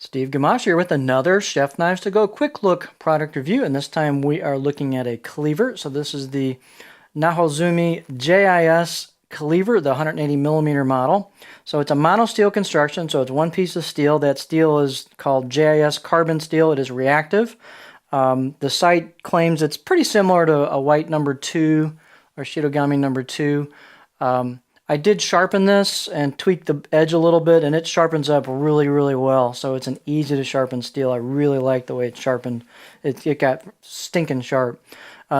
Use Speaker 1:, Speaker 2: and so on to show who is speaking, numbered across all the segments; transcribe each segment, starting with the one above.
Speaker 1: Steve Gamache here with another Chef Knives to Go quick look product review, and this time we are looking at a cleaver. So this is the Nahozumi JIS cleaver, the 180 millimeter model. So it's a mono steel construction, so it's one piece of steel. That steel is called JIS carbon steel. It is reactive. The site claims it's pretty similar to a white number 2 or Shirogami number 2. I did sharpen this and tweak the edge a little bit, and it sharpens up really, really well. So it's an easy to sharpen steel. I really like the way it's sharpened. It got stinking sharp.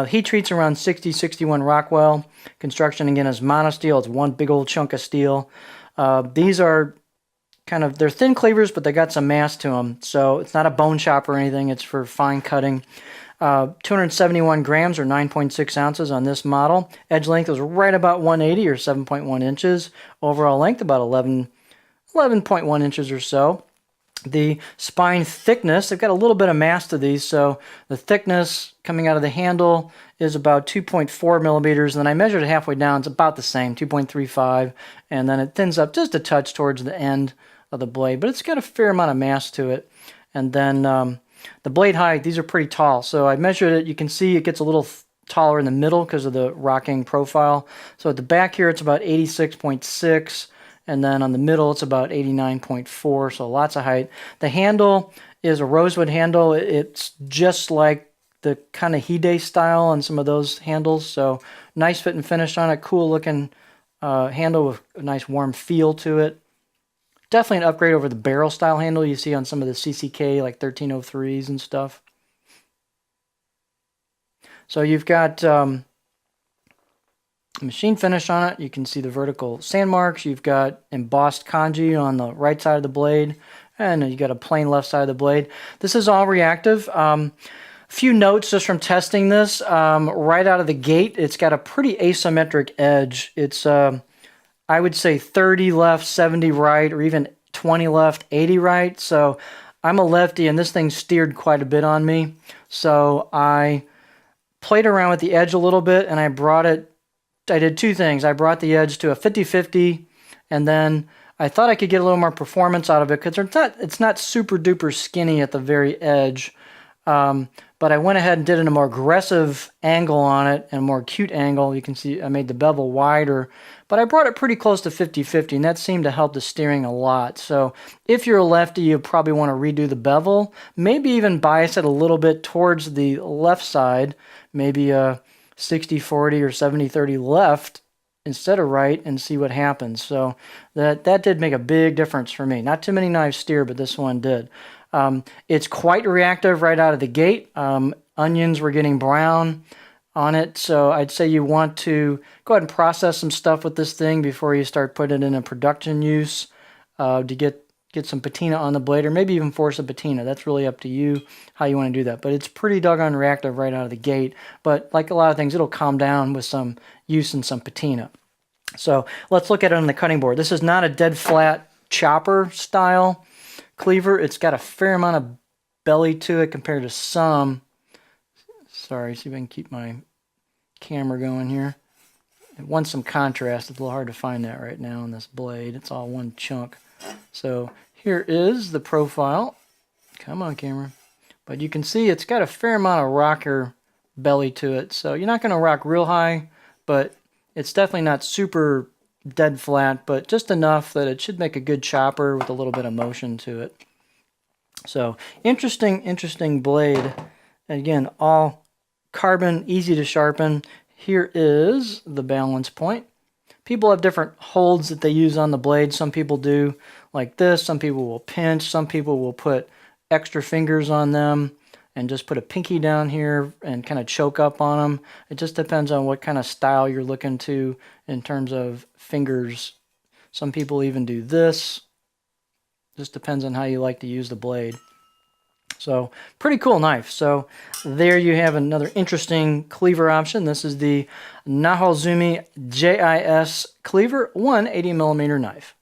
Speaker 1: Heat treats around 60, 61 Rockwell. Construction again is mono steel. It's one big old chunk of steel. These are they're thin cleavers, but they got some mass to them. So it's not a bone chop or anything. It's for fine cutting. 271 grams or 9.6 ounces on this model. Edge length was right about 180 or 7.1 inches. Overall length about 11.1 inches or so. The spine thickness, they've got a little bit of mass to these, so the thickness coming out of the handle is about 2.4 millimeters, and then I measured it halfway down. It's about the same, 2.35, and then it thins up just a touch towards the end of the blade, but it's got a fair amount of mass to it. And then the blade height, these are pretty tall, so I measured it. You can see it gets a little taller in the middle because of the rocking profile. So at the back here, it's about 86.6. And then on the middle, it's about 89.4, so lots of height. The handle is a rosewood handle. It's just like the kind of Hide style on some of those handles. So nice fit and finish on it. Cool looking handle with a nice warm feel to it. Definitely an upgrade over the barrel style handle you see on some of the CCK like 1303s and stuff. So you've got machine finish on it. You can see the vertical sand marks. You've got embossed kanji on the right side of the blade, and you got a plain left side of the blade. This is all reactive. A few notes just from testing this. Right out of the gate, it's got a pretty asymmetric edge. It's I would say 30 left, 70 right, or even 20 left, 80 right. So I'm a lefty, and this thing steered quite a bit on me. So I played around with the edge a little bit, and I did two things. I brought the edge to a 50-50, and then I thought I could get a little more performance out of it because it's not super duper skinny at the very edge. But I went ahead and did a more aggressive angle on it and a more acute angle. You can see I made the bevel wider, but I brought it pretty close to 50-50, and that seemed to help the steering a lot. So if you're a lefty, you probably want to redo the bevel, maybe even bias it a little bit towards the left side, maybe 60-40 or 70-30 left instead of right, and see what happens. So that did make a big difference for me. Not too many knives steer, but this one did. It's quite reactive right out of the gate. Onions were getting brown on it, so I'd say you want to go ahead and process some stuff with this thing before you start putting it in a production use to get some patina on the blade, or maybe even force a patina. That's really up to you how you want to do that. But it's pretty doggone reactive right out of the gate. But like a lot of things, it'll calm down with some use and some patina. So let's look at it on the cutting board. This is not a dead flat chopper style cleaver. It's got a fair amount of belly to it compared to some. Sorry, see if I can keep my camera going here. It wants some contrast. It's a little hard to find that right now on this blade. It's all one chunk. So here is the profile. Come on, camera. But you can see it's got a fair amount of rocker belly to it. So you're not going to rock real high, but it's definitely not super dead flat, but just enough that it should make a good chopper with a little bit of motion to it. So interesting blade. And again, all carbon, easy to sharpen. Here is the balance point. People have different holds that they use on the blade. Some people do like this. Some people will pinch. Some people will put extra fingers on them and just put a pinky down here and kind of choke up on them. It just depends on what kind of style you're looking to in terms of fingers. Some people even do this. Just depends on how you like to use the blade. So pretty cool knife. So there you have another interesting cleaver option. This is the Nahozumi JIS cleaver 180 millimeter knife.